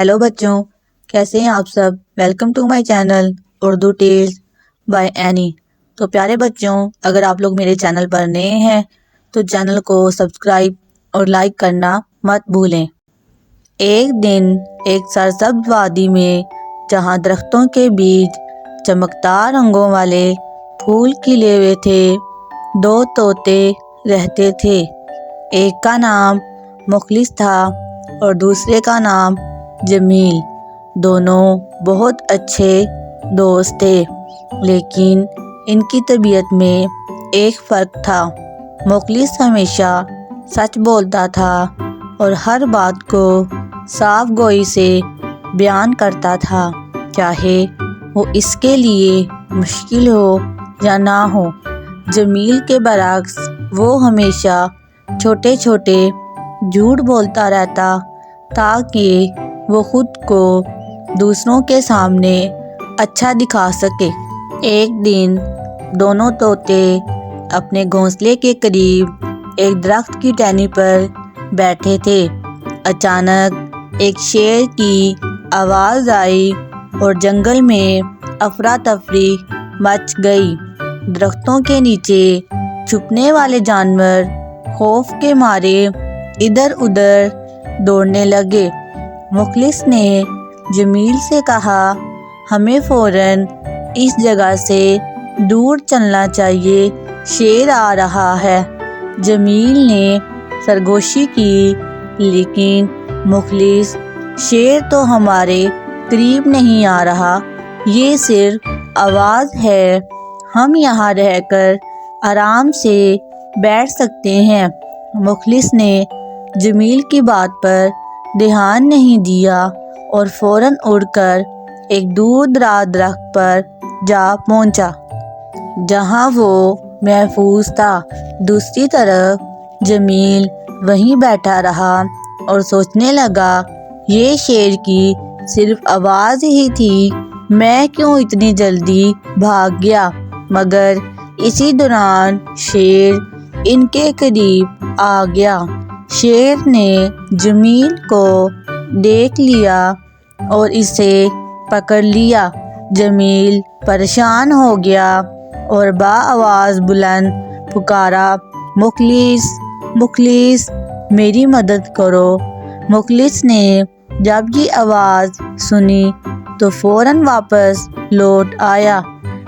Hello बच्चों, कैसे हैं आप सब। Welcome to my channel Urdu tales by Annie. तो प्यारे बच्चों, अगर आप लोग मेरे चैनल पर नए हैं तो चैनल को सब्सक्राइब और लाइक करना मत भूलें। एक दिन एक सरसब्ज वादी में, जहाँ दरख्तों के बीच चमकदार रंगों वाले फूल खिले हुए थे, दो तोते रहते थे। एक का नाम मुखलिस था और दूसरे का नाम जमील। दोनों बहुत अच्छे दोस्त थे, लेकिन इनकी तबीयत में एक फ़र्क था। मुखलिस हमेशा सच बोलता था और हर बात को साफ गोई से बयान करता था, चाहे वो इसके लिए मुश्किल हो या ना हो। जमील के बरक्स वो हमेशा छोटे छोटे झूठ बोलता रहता ताकि वो खुद को दूसरों के सामने अच्छा दिखा सके। एक दिन दोनों तोते अपने घोंसले के करीब एक दरख्त की टहनी पर बैठे थे। अचानक एक शेर की आवाज़ आई और जंगल में अफरा तफरी मच गई। दरख्तों के नीचे छुपने वाले जानवर खौफ के मारे इधर उधर दौड़ने लगे। मुखलिस ने जमील से कहा, हमें फ़ौरन इस जगह से दूर चलना चाहिए, शेर आ रहा है। जमील ने सरगोशी की, लेकिन मुखलिस, शेर तो हमारे करीब नहीं आ रहा, ये सिर्फ आवाज़ है, हम यहाँ रहकर आराम से बैठ सकते हैं। मुखलिस ने जमील की बात पर ध्यान नहीं दिया और फ़ौरन उड़कर एक दूर दराज दरख्त पर जा पहुंचा, जहां वो महफूज था। दूसरी तरफ जमील वहीं बैठा रहा और सोचने लगा, ये शेर की सिर्फ आवाज़ ही थी, मैं क्यों इतनी जल्दी भाग गया। मगर इसी दौरान शेर इनके करीब आ गया। शेर ने जमील को देख लिया और इसे पकड़ लिया। जमील परेशान हो गया और बाआवाज़ बुलंद पुकारा, मुखलिस, मुखलिस, मेरी मदद करो। मुखलिस ने जब ये आवाज़ सुनी तो फ़ौरन वापस लौट आया।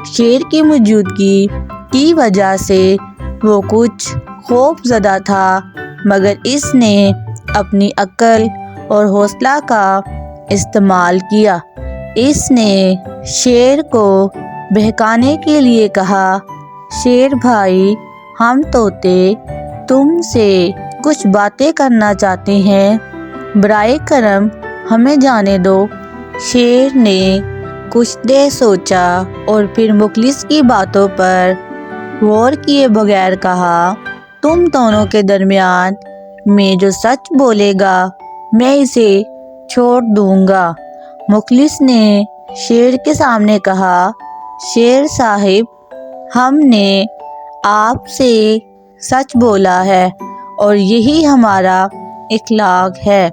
शेर की मौजूदगी की वजह से वो कुछ खौफज़दा था, मगर इसने अपनी अक्ल और हौसला का इस्तेमाल किया। इसने शेर को बहकाने के लिए कहा, शेर भाई, हम तोते तुमसे कुछ बातें करना चाहते हैं, बराए करम हमें जाने दो। शेर ने कुछ देर सोचा और फिर मुखलिस की बातों पर गौर किए बगैर कहा, तुम दोनों के दरमियान में जो सच बोलेगा मैं इसे छोड़ दूंगा। मुखलिस ने शेर के सामने कहा, शेर साहिब, हमने आपसे सच बोला है और यही हमारा इखलाक है।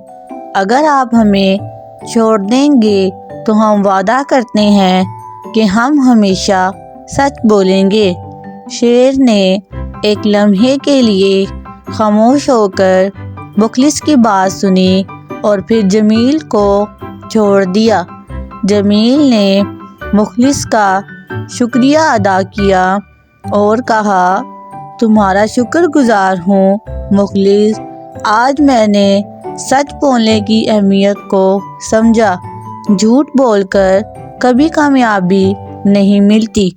अगर आप हमें छोड़ देंगे तो हम वादा करते हैं कि हम हमेशा सच बोलेंगे। शेर ने एक लम्हे के लिए खामोश होकर मुखलिस की बात सुनी और फिर जमील को छोड़ दिया। जमील ने मुखलिस का शुक्रिया अदा किया और कहा, तुम्हारा शुक्रगुजार हूँ मुखलिस, आज मैंने सच बोलने की अहमियत को समझा। झूठ बोलकर कभी कामयाबी नहीं मिलती।